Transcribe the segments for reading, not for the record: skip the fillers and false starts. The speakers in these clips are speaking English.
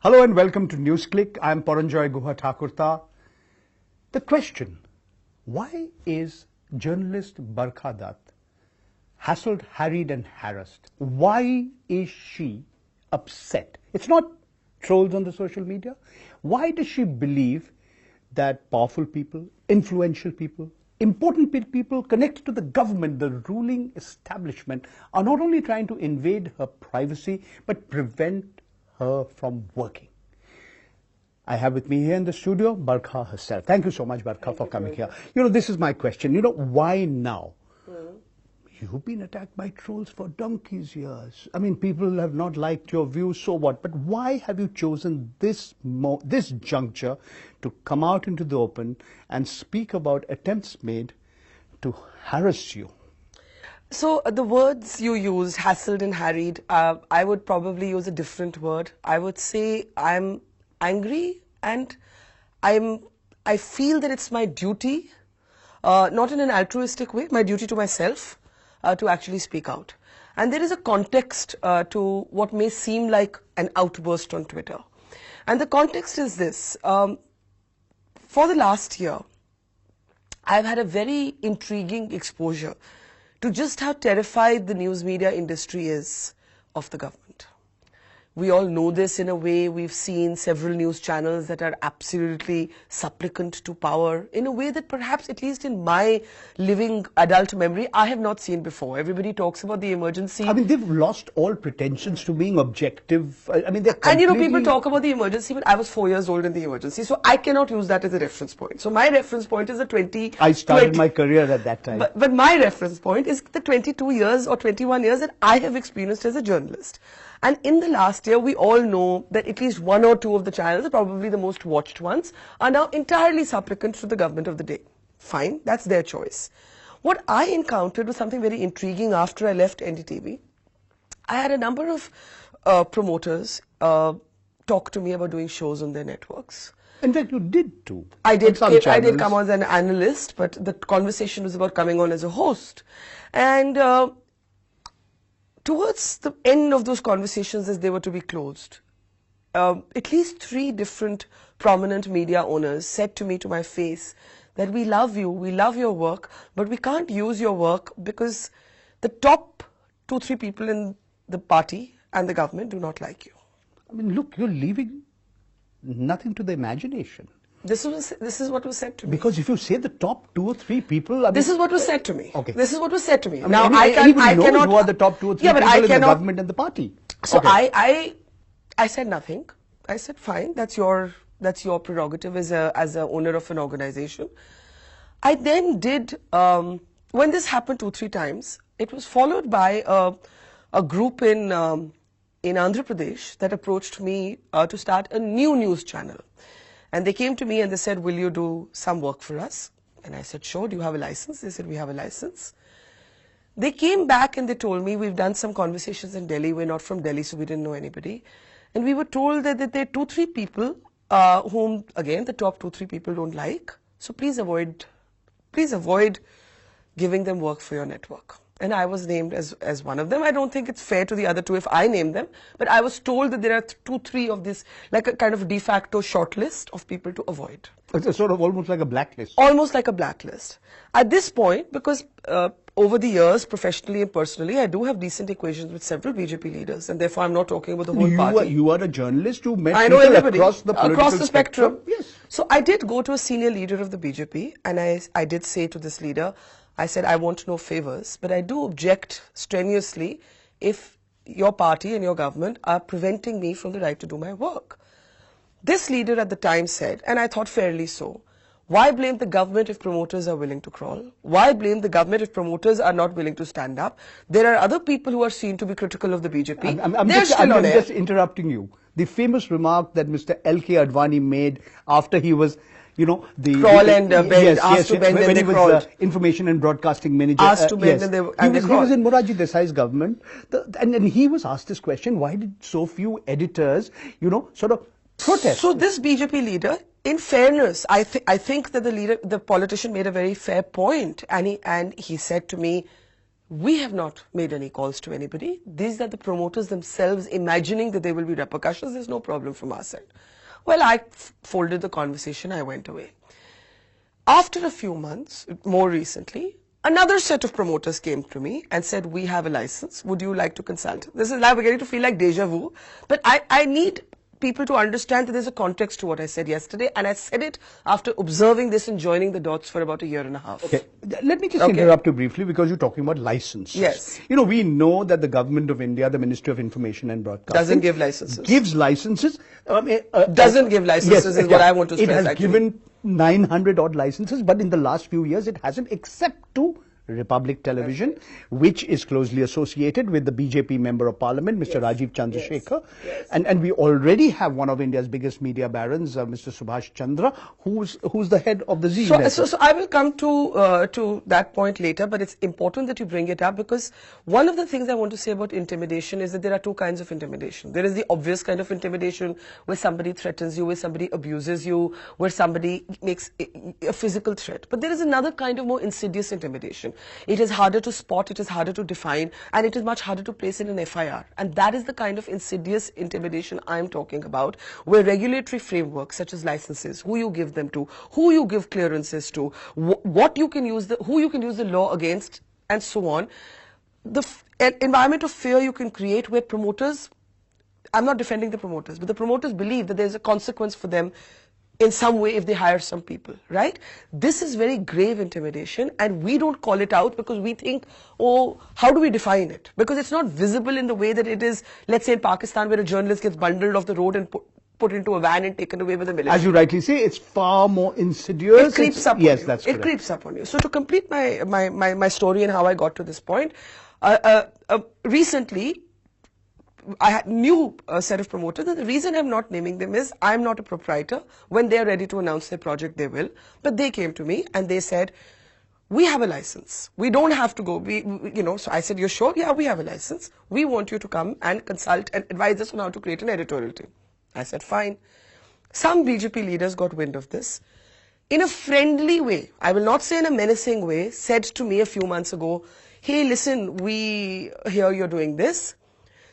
Hello and welcome to NewsClick. I'm Paranjoy Guha Thakurta. The question, why is journalist Barkha Dutt hassled, harried and harassed? Why is she upset? It's not trolls on the social media. Why does she believe that powerful people, influential people, important people connected to the government, the ruling establishment, are not only trying to invade her privacy, but prevent her from working? I have with me here in the studio Barkha herself. Thank you so much, Barkha, for coming here. This is my question. Why now? You've been attacked by trolls for donkey's years. I mean, people have not liked your views, so what? But why have you chosen this juncture to come out into the open and speak about attempts made to harass you? So the words you used, hassled and harried, I would probably use a different word. I would say I'm angry and I feel that it's my duty, not in an altruistic way, my duty to myself, to actually speak out. And there is a context to what may seem like an outburst on Twitter. And the context is this. For the last year, I've had a very intriguing exposure to just how terrified the news media industry is of the government. We all know this in a way. We've seen several news channels that are absolutely supplicant to power in a way that perhaps, at least in my living adult memory, I have not seen before. Everybody talks about the emergency. I mean, they've lost all pretensions to being objective. I mean, they're completely... And people talk about the emergency, but I was 4 years old in the emergency, so I cannot use that as a reference point. So my reference point is the I started my career at that time. But my reference point is the 22 years or 21 years that I have experienced as a journalist. And in the last year, we all know that at least one or two of the channels, probably the most watched ones, are now entirely supplicant to the government of the day. Fine, that's their choice. What I encountered was something very intriguing after I left NDTV. I had a number of promoters talk to me about doing shows on their networks. In fact, you did too. I did come on as an analyst, but the conversation was about coming on as a host. And towards the end of those conversations, as they were to be closed, at least 3 different prominent media owners said to me to my face that we love you, we love your work, but we can't use your work because the top 2-3 people in the party and the government do not like you. I mean, look, you're leaving nothing to the imagination. This is what was said to me. Because if you say the top 2 or 3 people... I mean, this is what was said to me. Okay. This is what was said to me. I mean, now, I cannot... who are the top 2 or 3 people in the government and the party. So okay. I said nothing. I said, fine, that's your prerogative as a owner of an organization. I then did... when this happened 2-3 times, it was followed by a group in Andhra Pradesh that approached me to start a new news channel. And they came to me and they said, will you do some work for us? And I said, sure, do you have a license? They said, we have a license. They came back and they told me, we've done some conversations in Delhi. We're not from Delhi, so we didn't know anybody. And we were told that there are 2-3 people whom, again, the top 2-3 people don't like. So please avoid giving them work for your network. And I was named as one of them. I don't think it's fair to the other 2 if I name them. But I was told that there are 2-3 of this, like a kind of de facto shortlist of people to avoid. It's sort of almost like a blacklist. Almost like a blacklist. At this point, because over the years, professionally and personally, I do have decent equations with several BJP leaders. And therefore, I'm not talking about the whole party. You are a journalist who met people across the political spectrum. Yes. So I did go to a senior leader of the BJP. And I did say to this leader, I said, I want no favors, but I do object strenuously if your party and your government are preventing me from the right to do my work. This leader at the time said, and I thought fairly so, why blame the government if promoters are willing to crawl? Why blame the government if promoters are not willing to stand up? There are other people who are seen to be critical of the BJP. I'm just interrupting you. The famous remark that Mr. L.K. Advani made after he was... crawl and bend, asked to bend and they crawled. When he was information and broadcasting manager. Asked to bend and they crawled. He was in Morarji Desai's government. And he was asked this question, why did so few editors, sort of protest? So this BJP leader, in fairness, I think that the politician made a very fair point. And he said to me, We have not made any calls to anybody. These are the promoters themselves imagining that there will be repercussions. There's no problem from our side. Well, I folded the conversation. I went away. After a few months, more recently, another set of promoters came to me and said, we have a license. Would you like to consult? This is now beginning to feel like deja vu. But I need people to understand that there's a context to what I said yesterday. And I said it after observing this and joining the dots for about a year and a half. Okay. Let me just interrupt you briefly because you're talking about licenses. Yes. You know, we know that the government of India, the Ministry of Information and Broadcasting, doesn't give licenses. Gives licenses. Doesn't give licenses is what I want to stress. It has given 900 odd licenses, but in the last few years it hasn't, except to Republic Television, which is closely associated with the BJP Member of Parliament, Mr. Rajiv Chandrasekhar. And we already have one of India's biggest media barons, Mr. Subhash Chandra, who's the head of the Zee network. So I will come to that point later, but it's important that you bring it up because one of the things I want to say about intimidation is that there are two kinds of intimidation. There is the obvious kind of intimidation where somebody threatens you, where somebody abuses you, where somebody makes a physical threat. But there is another kind of more insidious intimidation. It is harder to spot, it is harder to define, and it is much harder to place in an FIR. And that is the kind of insidious intimidation I'm talking about, where regulatory frameworks such as licenses, who you give them to, who you give clearances to, what you can use, who you can use the law against, and so on. An environment of fear you can create where promoters, I'm not defending the promoters, but the promoters believe that there's a consequence for them in some way if they hire some people, right? This is very grave intimidation and we don't call it out because we think, oh, how do we define it? Because it's not visible in the way that it is, let's say in Pakistan where a journalist gets bundled off the road and put into a van and taken away with the military. As you rightly say, it's far more insidious. It creeps up on you. Yes, that's correct. It creeps up on you. So to complete my story and how I got to this point, recently, I had new set of promoters, and the reason I'm not naming them is I'm not a proprietor. When they're ready to announce their project, they will. But they came to me and they said, we have a license. We don't have to go. So I said, you're sure? Yeah, we have a license. We want you to come and consult and advise us on how to create an editorial team. I said, fine. Some BJP leaders got wind of this. In a friendly way, I will not say in a menacing way, said to me a few months ago, hey, listen, we hear you're doing this.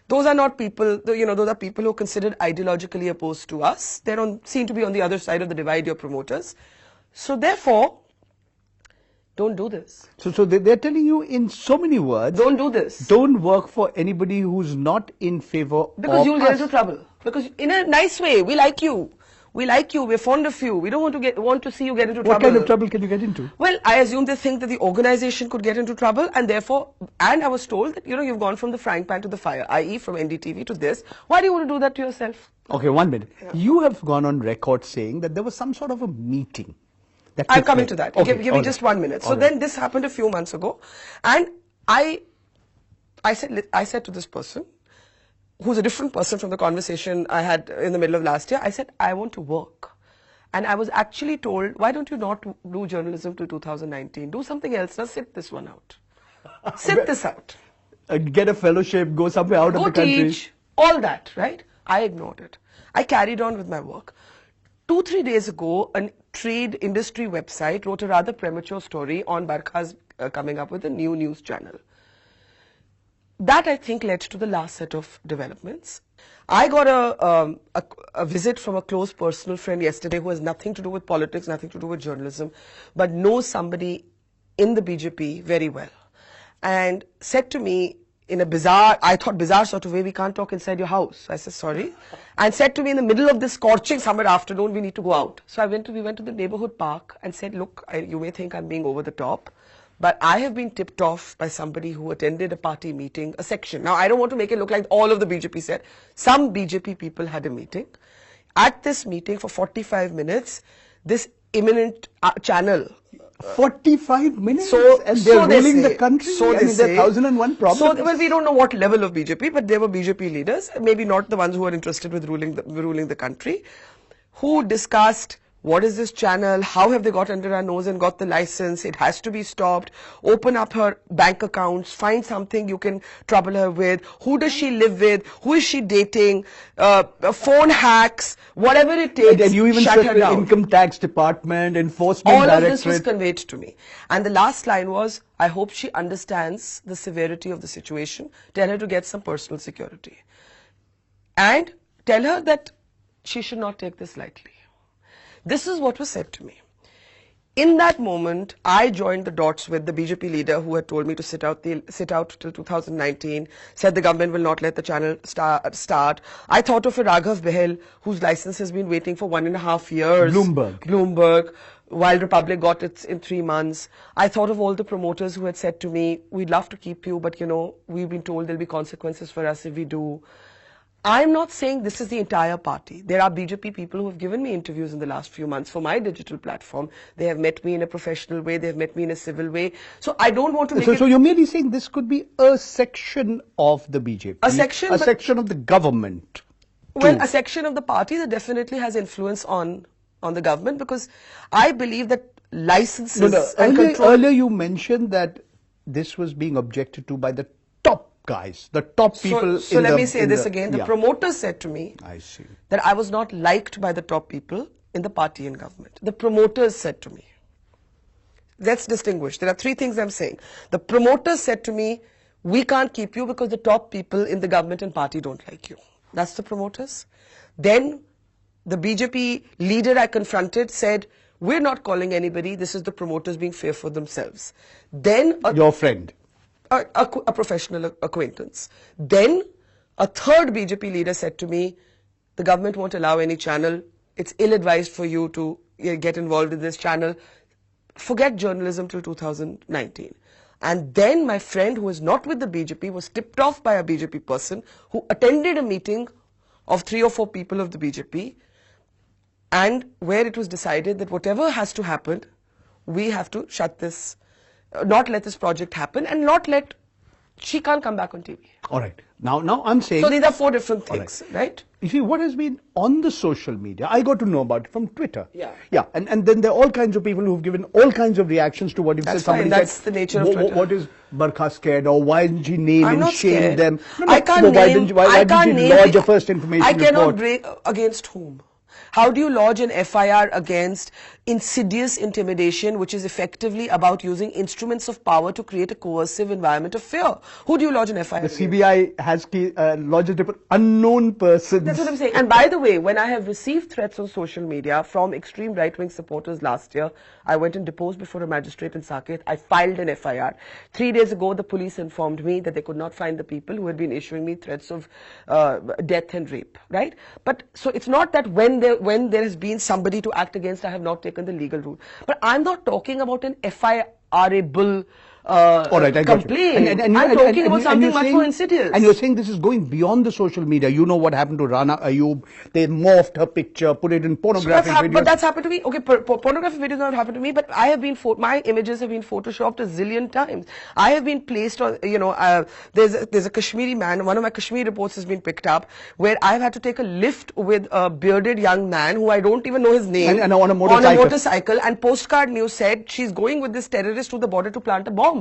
Those are not people, those are people who are considered ideologically opposed to us. They're seen to be on the other side of the divide, your promoters. So therefore, don't do this. So they're telling you in so many words, don't do this. Don't work for anybody who's not in favor because of you'll get into trouble. Because in a nice way, we like you. We like you, we're fond of you, we don't want to see you get into trouble. What kind of trouble can you get into? Well, I assume they think that the organization could get into trouble and therefore, and I was told that, you've gone from the frying pan to the fire, i.e. from NDTV to this. Why do you want to do that to yourself? Okay, 1 minute. Yeah. You have gone on record saying that there was some sort of a meeting. I'm coming to that. Okay, give me just 1 minute. So then this happened a few months ago and I said to this person, who's a different person from the conversation I had in the middle of last year, I said, I want to work. And I was actually told, why don't you not do journalism till 2019? Do something else. Now sit this one out. Sit this out. Get a fellowship, go somewhere out of the country. Go teach, all that, right? I ignored it. I carried on with my work. 2-3 days ago, a trade industry website wrote a rather premature story on Barkha's coming up with a new news channel. That, I think, led to the last set of developments. I got a visit from a close personal friend yesterday who has nothing to do with politics, nothing to do with journalism, but knows somebody in the BJP very well. And said to me in a bizarre sort of way, we can't talk inside your house. I said, sorry. And said to me in the middle of this scorching summer afternoon, we need to go out. So we went to the neighborhood park and said, look, you may think I'm being over the top, but I have been tipped off by somebody who attended a party meeting, a section. Now, I don't want to make it look like all of the BJP said. Some BJP people had a meeting. At this meeting for 45 minutes, this imminent channel. 45 minutes? And they're ruling the country? So they say. There are 1,001 problems. So, well, we don't know what level of BJP, but there were BJP leaders, maybe not the ones who are interested with ruling the country, who discussed What is this channel? How have they got under our nose and got the license? It has to be stopped. Open up her bank accounts. Find something you can trouble her with. Who does she live with? Who is she dating? Phone hacks. Whatever it takes. And you even shut said her the down. Income Tax Department, Enforcement All Directorate. of this was conveyed to me. And the last line was, I hope she understands the severity of the situation. Tell her to get some personal security. And tell her that she should not take this lightly. This is what was said to me. In that moment, I joined the dots with the BJP leader who had told me to sit out till 2019, said the government will not let the channel start. I thought of a Raghav Behel, whose license has been waiting for 1.5 years. Bloomberg. While Republic got it in 3 months. I thought of all the promoters who had said to me, we'd love to keep you, but we've been told there'll be consequences for us if we do. I'm not saying this is the entire party. There are BJP people who have given me interviews in the last few months for my digital platform. They have met me in a professional way. They have met me in a civil way. So I don't want to make So you're merely saying this could be a section of the BJP. A section of the government. Well, a section of the party that definitely has influence on the government, because I believe that licenses and control... Earlier you mentioned that this was being objected to by the top guys, the top people. So let me say this again. The promoters said to me that I was not liked by the top people in the party and government. The promoters said to me. Let's distinguish. There are 3 things I'm saying. The promoters said to me, we can't keep you because the top people in the government and party don't like you. That's the promoters. Then the BJP leader I confronted said, we're not calling anybody. This is the promoters being fair for themselves. Then your friend. A professional acquaintance. Then a third BJP leader said to me, the government won't allow any channel. It's ill-advised for you to get involved in this channel. Forget journalism till 2019. And then my friend who is not with the BJP was tipped off by a BJP person who attended a meeting of 3 or 4 people of the BJP, and where it was decided that whatever has to happen, we have to shut this, not let this project happen, and not let, she can't come back on TV. All right. Now I'm saying... So these are 4 different things, right? You see, what has been on the social media, I got to know about it from Twitter. Yeah. Yeah, and then there are all kinds of people who've given all kinds of reactions to what you've said. Somebody that's the nature of Twitter. What is Barkha scared, or why didn't she name and shame them? I can't name... Why didn't she lodge a first information report? I cannot break against whom? How do you lodge an FIR against insidious intimidation, which is effectively about using instruments of power to create a coercive environment of fear? Who do you lodge an FIR The against? CBI has lodged a different unknown person. That's what I'm saying. And by the way, when I have received threats on social media from extreme right-wing supporters last year, I went and deposed before a magistrate in Saket. I filed an FIR. 3 days ago, the police informed me that they could not find the people who had been issuing me threats of death and rape, right? But so it's not that when there has been somebody to act against, I have not taken the legal route. But I'm not talking about an FIR-able complaint. I'm talking about something much more insidious. And you're saying this is going beyond the social media. You know what happened to Rana Ayub. They morphed her picture, put it in pornographic videos. But that's happened to me. Okay, pornographic videos not happened to me, but I have been, my images have been photoshopped a zillion times. I have been placed on, there's a Kashmiri man, one of my Kashmir reports has been picked up, where I've had to take a lift with a bearded young man who I don't even know his name. And on a motorcycle. And Postcard News said she's going with this terrorist to the border to plant a bomb.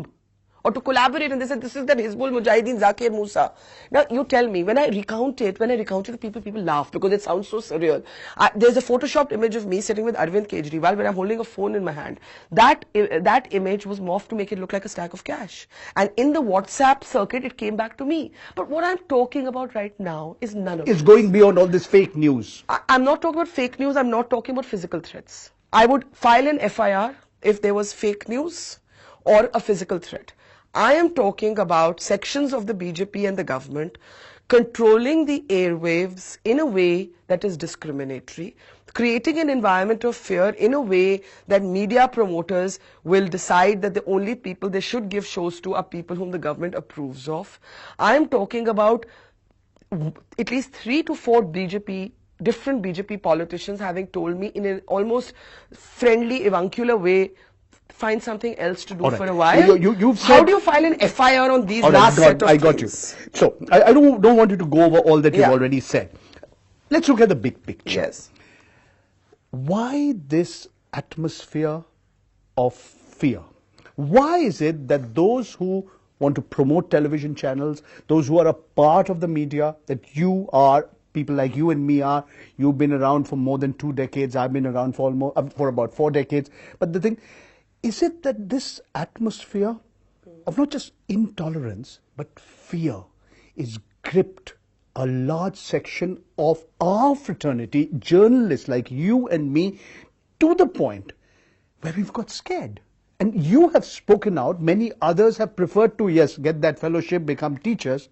Or to collaborate, and they said this is that Hizbul Mujahideen Zakir Musa. Now you tell me, when I recount it to people laugh because it sounds so surreal. There's a photoshopped image of me sitting with Arvind Kejriwal where I'm holding a phone in my hand. That image was morphed to make it look like a stack of cash. And in the WhatsApp circuit, it came back to me. But what I'm talking about right now is none of it. It's going beyond all this fake news. I'm not talking about fake news. I'm not talking about physical threats. I would file an FIR if there was fake news or a physical threat. I am talking about sections of the BJP and the government controlling the airwaves in a way that is discriminatory, creating an environment of fear in a way that media promoters will decide that the only people they should give shows to are people whom the government approves of. I am talking about at least 3 to 4 different BJP politicians having told me in an almost friendly, avuncular way, find something else to do for a while. You've said, how do you file an FIR on these last set of things? I got you. So, I don't want you to go over all that you've already said. Let's look at the big picture. Yes. Why this atmosphere of fear? Why is it that those who want to promote television channels, those who are a part of the media, that you are, people like you and me are, you've been around for more than 2 decades, I've been around for for about 4 decades, but the thing, is it that this atmosphere of not just intolerance, but fear is gripped a large section of our fraternity, journalists like you and me, to the point where we've got scared? And you have spoken out, many others have preferred to, yes, get that fellowship, become teachers.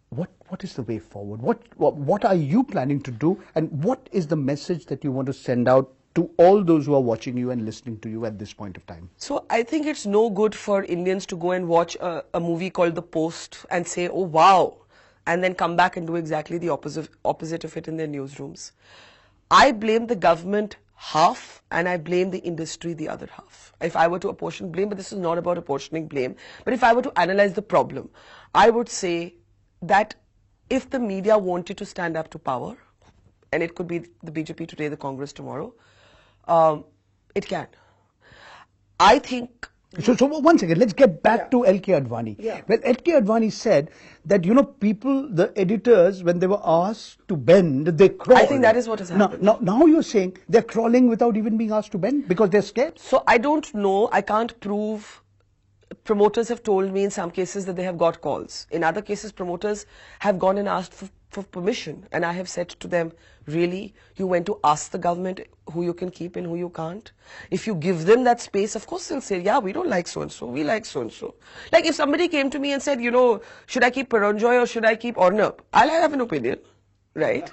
What is the way forward? What are you planning to do? And what is the message that you want to send out to all those who are watching you and listening to you at this point of time? So I think it's no good for Indians to go and watch a movie called The Post and say, oh wow, and then come back and do exactly the opposite of it in their newsrooms. I blame the government half and I blame the industry the other half. If I were to apportion blame, but this is not about apportioning blame, but if I were to analyze the problem, I would say that if the media wanted to stand up to power, and it could be the BJP today, the Congress tomorrow, it can. I think... So one second, let's get back to L.K. Advani. Yeah. Well, L.K. Advani said that, people, the editors, when they were asked to bend, they crawled. I think that is what has happened. Now you're saying they're crawling without even being asked to bend because they're scared? So I don't know, I can't prove. Promoters have told me in some cases that they have got calls. In other cases, promoters have gone and asked for permission. And I have said to them, really, you went to ask the government who you can keep and who you can't? If you give them that space, of course they'll say, yeah, we don't like so-and-so, we like so-and-so. Like if somebody came to me and said, should I keep Paranjoy or should I keep Ornab? I'll have an opinion, right?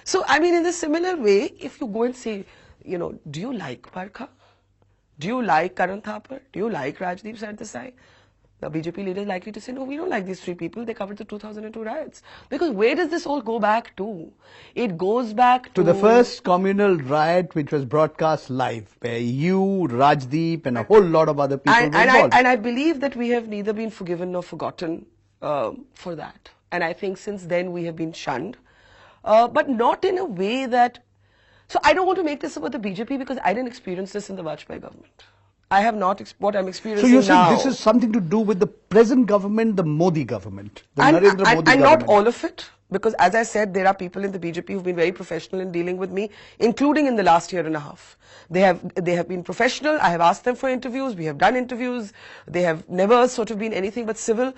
So, I mean, in a similar way, if you go and say, do you like Barkha? Do you like Karan Thapar? Do you like Rajdeep Sardesai? The BJP leader is likely to say, no, we don't like these 3 people. They covered the 2002 riots. Because where does this all go back to? It goes back to the first communal riot which was broadcast live, where you, Rajdeep and a whole lot of other people were involved. And I believe that we have neither been forgiven nor forgotten for that. And I think since then we have been shunned. But not in a way that... So I don't want to make this about the BJP because I didn't experience this in the Vajpayee government. I have not, what I'm experiencing now. So you're saying this is something to do with the present government, the Modi government, the Narendra Modi government? And not all of it, because as I said, there are people in the BJP who've been very professional in dealing with me, including in the last year and a half. They have been professional. I have asked them for interviews. We have done interviews. They have never sort of been anything but civil.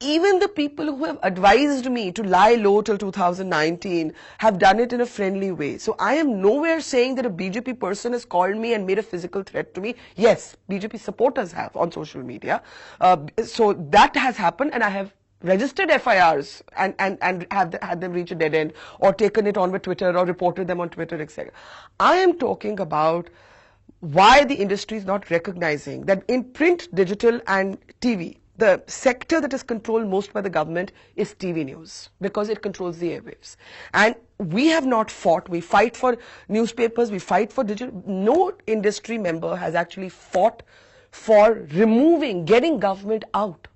Even the people who have advised me to lie low till 2019 have done it in a friendly way. So I am nowhere saying that a BJP person has called me and made a physical threat to me. Yes, BJP supporters have on social media. So that has happened, and I have registered FIRs and had them reach a dead end or taken it on with Twitter or reported them on Twitter, etc. I am talking about why the industry is not recognizing that in print, digital and TV, the sector that is controlled most by the government is TV news because it controls the airwaves. And we have not fought. We fight for newspapers, we fight for digital. No industry member has actually fought for removing, getting government out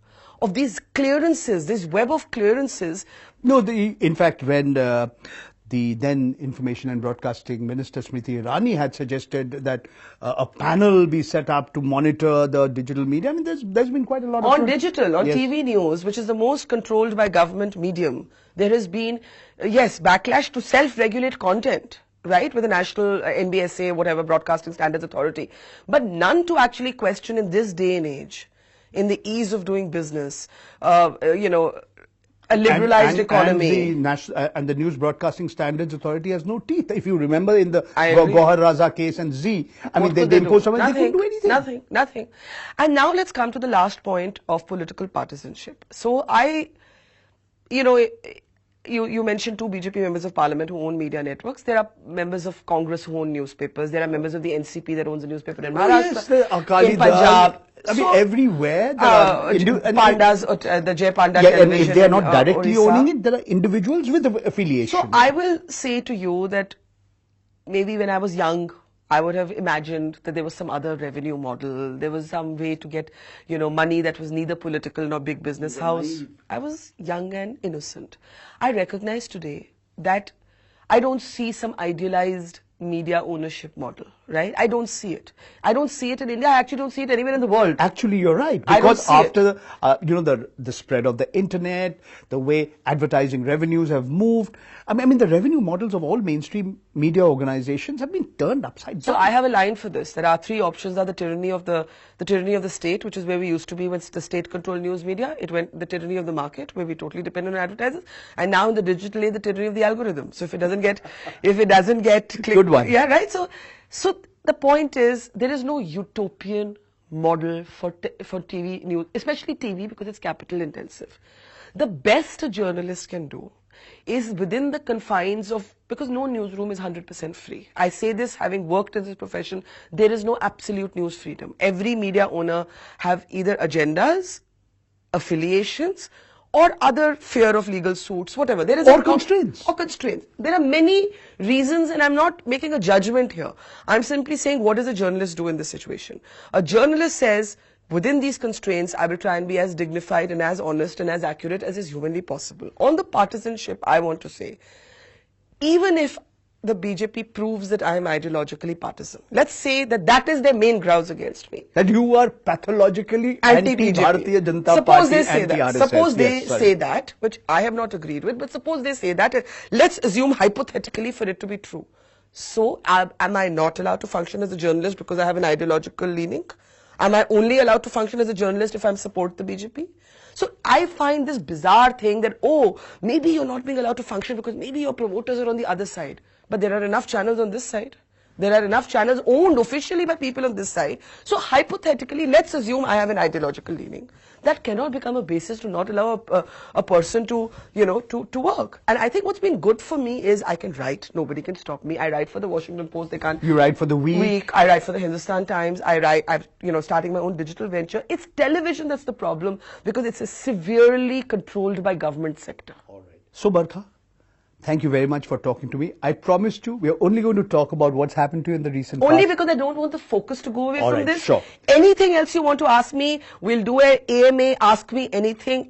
of these clearances, this web of clearances. No, in fact, when the then Information and Broadcasting Minister Smriti Irani had suggested that a panel be set up to monitor the digital media. I mean, there's been quite a lot on digital, on TV news, which is the most controlled by government medium. There has been, yes, backlash to self-regulate content, right, with the National NBSA, whatever, Broadcasting Standards Authority, but none to actually question in this day and age, in the ease of doing business, a liberalized economy. And the News Broadcasting Standards Authority has no teeth. If you remember in the Gohar Raza case and Z, I mean, they imposed something, they couldn't do anything. Nothing. And now let's come to the last point of political partisanship. So you mentioned 2 BJP members of parliament who own media networks. There are members of Congress who own newspapers. There are members of the NCP that owns a newspaper in Maharashtra, in Punjab. I mean, everywhere there are Pandas, the Jay Panda yeah, television. And if they are not directly owning it, there are individuals with affiliation. So I will say to you that maybe when I was young, I would have imagined that there was some other revenue model. There was some way to get, money that was neither political nor big business house. I was young and innocent. I recognize today that I don't see some idealized media ownership model, right? I don't see it. I don't see it in India. I actually don't see it anywhere in the world. Actually, you're right. I don't Because see after the spread of the internet, the way advertising revenues have moved, I mean the revenue models of all mainstream media organizations have been turned upside down. So I have a line for this. There are three options: are the tyranny of the state, which is where we used to be when the state controlled news media. It went the tyranny of the market, where we totally depend on advertisers, and now in the digital age, the tyranny of the algorithm. So if it doesn't get clicked, good one. Yeah, right. So the point is, there is no utopian model for TV news, especially TV, because it's capital intensive. The best a journalist can do is within the confines of, because no newsroom is 100% free. I say this having worked in this profession, there is no absolute news freedom. Every media owner have either agendas, affiliations, or other fear of legal suits, whatever. There is constraints. Or constraints. There are many reasons, and I'm not making a judgment here. I'm simply saying, what does a journalist do in this situation? A journalist says, within these constraints, I will try and be as dignified and as honest and as accurate as is humanly possible. On the partisanship, I want to say, even if the BJP proves that I am ideologically partisan, let's say that is their main grounds against me. That you are pathologically anti-Bharatiya Janata Suppose Party, they say that. anti-RSS. Suppose they Yes, say that, which I have not agreed with, but suppose they say that, let's assume hypothetically for it to be true. So, am I not allowed to function as a journalist because I have an ideological leaning? Am I only allowed to function as a journalist if I support the BJP? So I find this bizarre thing that, oh, maybe you're not being allowed to function because maybe your promoters are on the other side. But there are enough channels on this side. There are enough channels owned officially by people on this side. So hypothetically, let's assume I have an ideological leaning. That cannot become a basis to not allow a person to, to work. And I think what's been good for me is I can write. Nobody can stop me. I write for the Washington Post. They can't. You write for the Week. I write for the Hindustan Times. I'm starting my own digital venture. It's television that's the problem because it's a severely controlled by government sector. All right. So Barkha, thank you very much for talking to me. I promised you, we are only going to talk about what's happened to you in the recent past. Only because I don't want the focus to go away from this. Sure. Anything else you want to ask me, we'll do a AMA, ask me anything,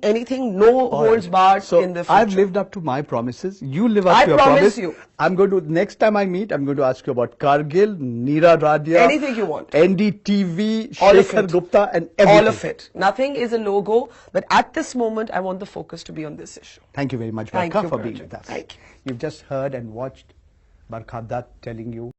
no holds barred in the future. I've lived up to my promises. You live up to your promise. You. I'm going to, next time I meet, I'm going to ask you about Kargil, Neera Radia. Anything you want. NDTV, Shekhar Gupta and everything. All of it. Nothing is a logo, but at this moment, I want the focus to be on this issue. Thank you very much, Barkha, for being with us. Thank you. You've just heard and watched Barkha Dutt telling you